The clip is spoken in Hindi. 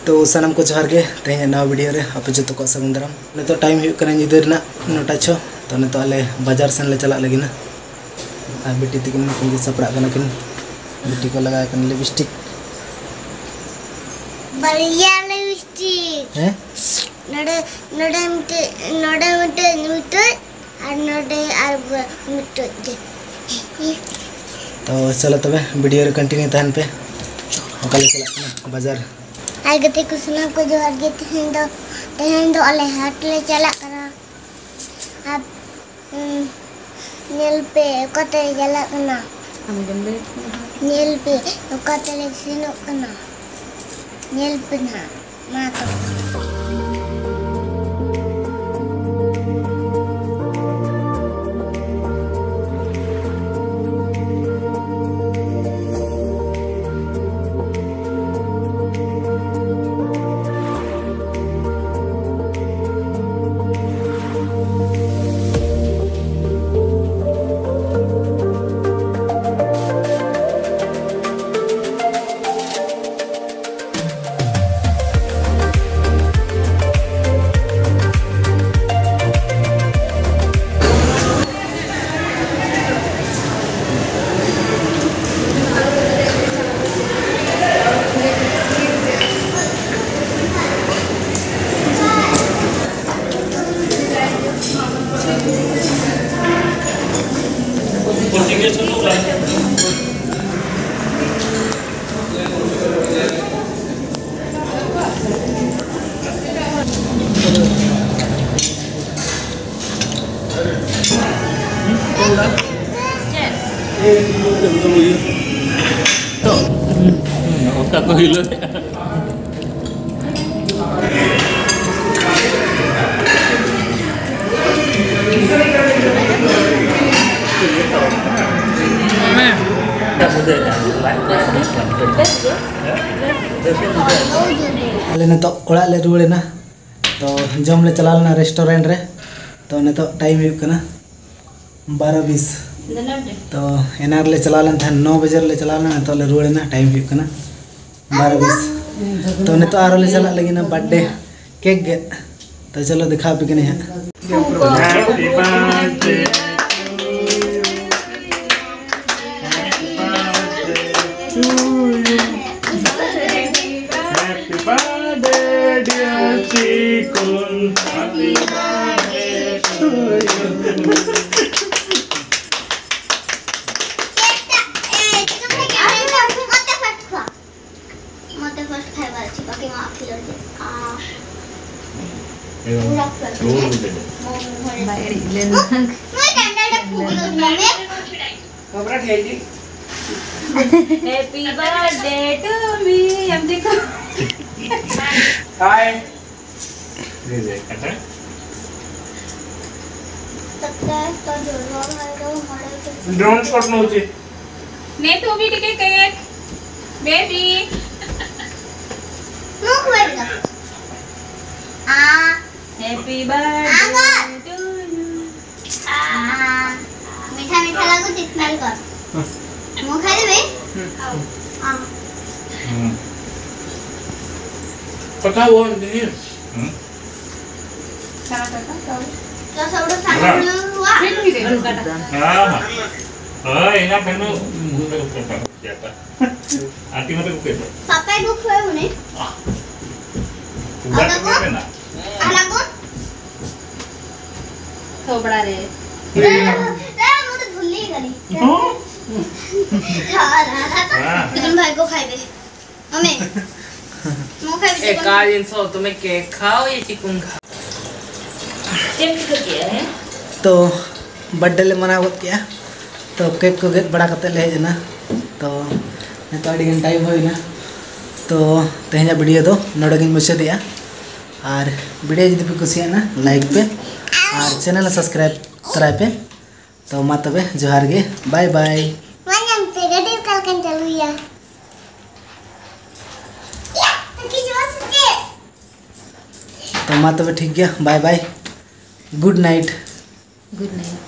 तो सानम को जोहार गे तेज नवा वीडियो रे आपे जो को सागुन दाराम नितो टाइम हुई कना निदर ना 9टा 6 तो नितो आले बाजार सेन ले चला लगी ना आ बेटी तकिन किन सपड़ा कना किन बेटी को लगा कन लिपस्टिक बढ़िया लिपस्टिक है नडे नडे मिटे और नडे और मिटे तो चलो तबे वीडियो रे कंटिन्यू तहन पे ओकाले चला बाजार आई गते कुसना को जो आगे तहन दो अले हाट ले चला करा अब नील पे कते चला कना हम जंबे नील पे कते ले सिनो कना नील पे ना मा तो तो हिलो अले ने तो ओड़ा ले रुवे ना तो जम ले चला लेना रेस्टोरेंट रे तो ने तो टाइम हुई कना 12:20 तो एनार ले चला लेन था 9 बजे ले चला लेना तो ले रुवे ना टाइम हुई कना 12:20 तो ने तो आरो ले चला लगी ना बर्थडे केक गे तो चलो दिखा भी कने happy birthday Happy birthday to me. I'm the हाय ड्रोन शॉट नउची ने तू भी टिके केक बेबी मुख वेगा आ हैप्पी बर्थडे टू यू आ मीठा मीठा लागो स्मेल कर मुख खाइ देबे हां पता वो नहीं सारा करता तो सबडो सारा हुआ हां हां एना कनो मुंह में ऊपर जाता आंटी मत ऊपर पापा बुक हुए मुने पूरा करना ना अलग थोबड़ा रे रे मु तो भूल ही गली तुम भाई को खाइबे हमें मु खाइबे एक दिन सो तुम्हें केक खाओ ये चिकन खाओ केक को किया है तो बर्थडे ले मना होत किया तो केक को गेट बड़ा करते ले जना तो नितो अड़ी गन टाइम होइना तो तेहना वीडियो दो नोडगिन मुसे दिया और वीडियो जदि पे कुसिया ना लाइक पे और चैनल सब्सक्राइब कराय पे तो मा तबे जोहार गे बाय बाय मनम पे गडे कल कन चलुया या तकी जोस के तो मा तबे ठीक गया bye bye good night good night